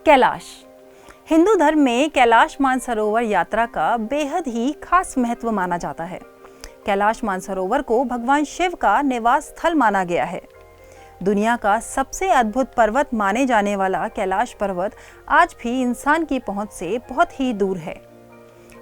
कैलाश। हिंदू धर्म में कैलाश मानसरोवर यात्रा का बेहद ही खास महत्व माना जाता है। कैलाश मानसरोवर को भगवान शिव का निवास स्थल माना गया है। दुनिया का सबसे अद्भुत पर्वत माने जाने वाला कैलाश पर्वत आज भी इंसान की पहुंच से बहुत ही दूर है।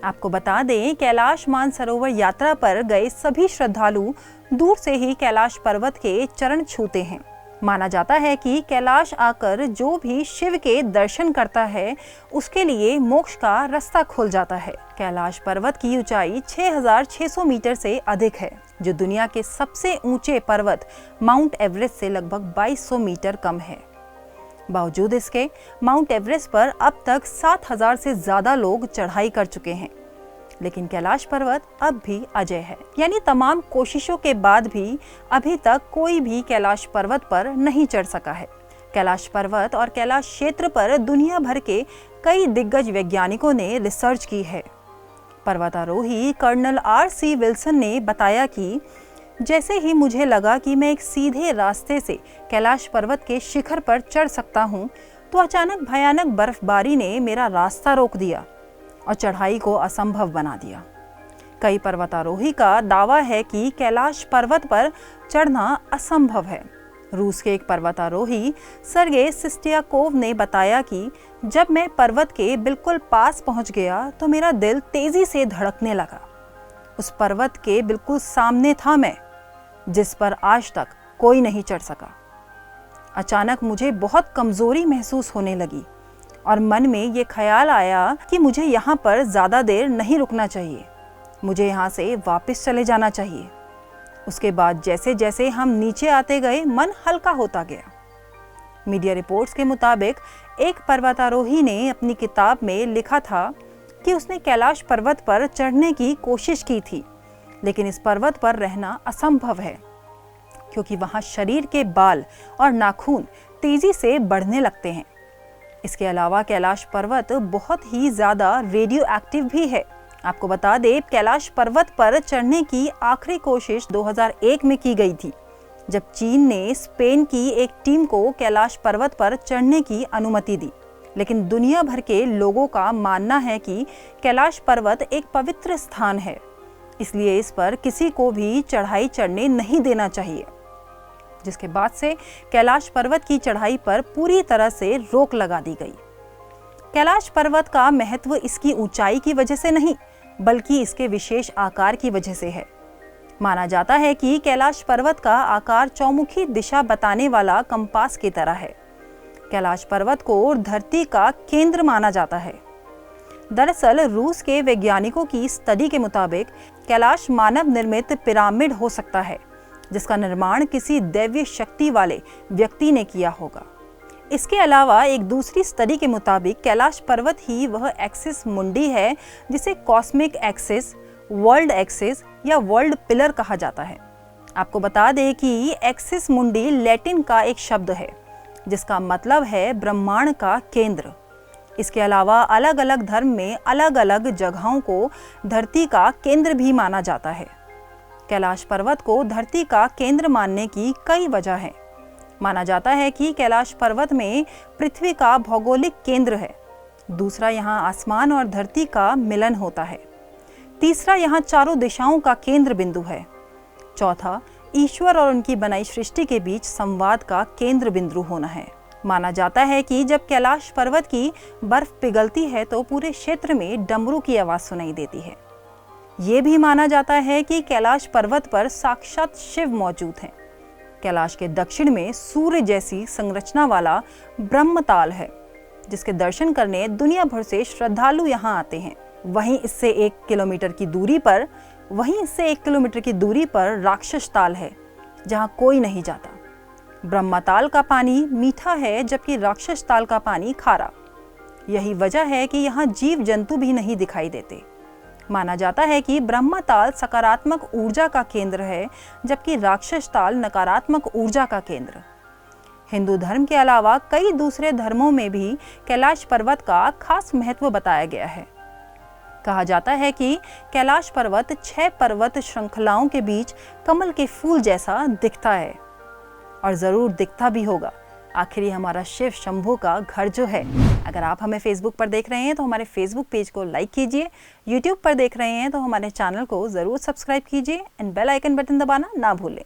आपको बता दें, कैलाश मानसरोवर यात्रा पर गए सभी श्रद्धालु दूर से ही कैलाश पर्वत के चरण छूते हैं। माना जाता है कि कैलाश आकर जो भी शिव के दर्शन करता है उसके लिए मोक्ष का रास्ता खुल जाता है। कैलाश पर्वत की ऊंचाई 6,600 मीटर से अधिक है, जो दुनिया के सबसे ऊंचे पर्वत माउंट एवरेस्ट से लगभग 2,200 मीटर कम है। बावजूद इसके माउंट एवरेस्ट पर अब तक 7,000 से ज्यादा लोग चढ़ाई कर चुके हैं, लेकिन कैलाश पर्वत अब भी अजेय है। यानी तमाम कोशिशों के बाद भी अभी तक कोई भी कैलाश पर्वत पर नहीं चढ़ सका है। कैलाश पर्वत और कैलाश क्षेत्र पर दुनिया भर के कई दिग्गज वैज्ञानिकों ने रिसर्च की है। पर्वतारोही कर्नल R.C. विल्सन ने बताया कि जैसे ही मुझे लगा कि मैं एक सीधे रास्ते से कैलाश पर्वत के शिखर पर चढ़ सकता हूँ, तो अचानक भयानक बर्फबारी ने मेरा रास्ता रोक दिया और चढ़ाई को असंभव बना दिया। कई पर्वतारोही का दावा है कि कैलाश पर्वत पर चढ़ना असंभव है। रूस के एक पर्वतारोही सर्गेई सिस्टियाकोव ने बताया कि जब मैं पर्वत के बिल्कुल पास पहुंच गया तो मेरा दिल तेजी से धड़कने लगा। उस पर्वत के बिल्कुल सामने था मैं, जिस पर आज तक कोई नहीं चढ़ सका। अचानक मुझे बहुत कमजोरी महसूस होने लगी और मन में ये ख्याल आया कि मुझे यहाँ पर ज़्यादा देर नहीं रुकना चाहिए, मुझे यहाँ से वापस चले जाना चाहिए। उसके बाद जैसे जैसे हम नीचे आते गए, मन हल्का होता गया। मीडिया रिपोर्ट्स के मुताबिक एक पर्वतारोही ने अपनी किताब में लिखा था कि उसने कैलाश पर्वत पर चढ़ने की कोशिश की थी, लेकिन इस पर्वत पर रहना असंभव है, क्योंकि वहाँ शरीर के बाल और नाखून तेजी से बढ़ने लगते हैं। इसके अलावा कैलाश पर्वत बहुत ही ज़्यादा रेडियो एक्टिव भी है। आपको बता दें, कैलाश पर्वत पर चढ़ने की आखिरी कोशिश 2001 में की गई थी, जब चीन ने स्पेन की एक टीम को कैलाश पर्वत पर चढ़ने की अनुमति दी। लेकिन दुनिया भर के लोगों का मानना है कि कैलाश पर्वत एक पवित्र स्थान है, इसलिए इस पर किसी को भी चढ़ाई चढ़ने नहीं देना चाहिए, जिसके बाद से कैलाश पर्वत की चढ़ाई पर पूरी तरह से रोक लगा दी गई। कैलाश पर्वत का महत्व इसकी ऊंचाई की वजह से नहीं, बल्कि इसके विशेष आकार की वजह से है। माना जाता है कि कैलाश पर्वत का आकार चौमुखी दिशा बताने वाला कंपास की तरह है। कैलाश पर्वत को धरती का केंद्र माना जाता है। दरअसल रूस के वैज्ञानिकों की स्टडी के मुताबिक कैलाश मानव निर्मित पिरामिड हो सकता है, जिसका निर्माण किसी दैवीय शक्ति वाले व्यक्ति ने किया होगा। इसके अलावा एक दूसरी स्टडी के मुताबिक कैलाश पर्वत ही वह एक्सिस मुंडी है जिसे कॉस्मिक एक्सिस, वर्ल्ड एक्सिस या वर्ल्ड पिलर कहा जाता है। आपको बता दें कि एक्सिस मुंडी लैटिन का एक शब्द है, जिसका मतलब है ब्रह्मांड का केंद्र। इसके अलावा अलग अलग धर्म में अलग अलग जगहों को धरती का केंद्र भी माना जाता है। कैलाश पर्वत को धरती का केंद्र मानने की कई वजह हैं। माना जाता है कि कैलाश पर्वत में पृथ्वी का भौगोलिक केंद्र है। दूसरा, यहाँ आसमान और धरती का मिलन होता है। तीसरा, यहाँ चारों दिशाओं का केंद्र बिंदु है। चौथा, ईश्वर और उनकी बनाई सृष्टि के बीच संवाद का केंद्र बिंदु होना है। माना जाता है कि जब कैलाश पर्वत की बर्फ पिघलती है तो पूरे क्षेत्र में डमरू की आवाज सुनाई देती है। ये भी माना जाता है कि कैलाश पर्वत पर साक्षात शिव मौजूद हैं। कैलाश के दक्षिण में सूर्य जैसी संरचना वाला ब्रह्मताल है, जिसके दर्शन करने दुनिया भर से श्रद्धालु यहाँ आते हैं। वहीं इससे 1 किलोमीटर की दूरी पर राक्षस ताल है, जहाँ कोई नहीं जाता। ब्रह्मताल का पानी मीठा है, जबकि राक्षस ताल का पानी खारा। यही वजह है कि यहाँ जीव जंतु भी नहीं दिखाई देते। माना जाता है कि ब्रह्मताल सकारात्मक ऊर्जा का केंद्र है, जबकि राक्षस ताल नकारात्मक ऊर्जा का केंद्र। हिंदू धर्म के अलावा कई दूसरे धर्मों में भी कैलाश पर्वत का खास महत्व बताया गया है। कहा जाता है कि कैलाश पर्वत 6 पर्वत श्रृंखलाओं के बीच कमल के फूल जैसा दिखता है, और जरूर दिखता भी होगा आखिर ये हमारा शिव शंभू का घर जो है। अगर आप हमें फेसबुक पर देख रहे हैं तो हमारे फेसबुक पेज को लाइक कीजिए, यूट्यूब पर देख रहे हैं तो हमारे चैनल को ज़रूर सब्सक्राइब कीजिए एंड बेल आइकन बटन दबाना ना भूलें।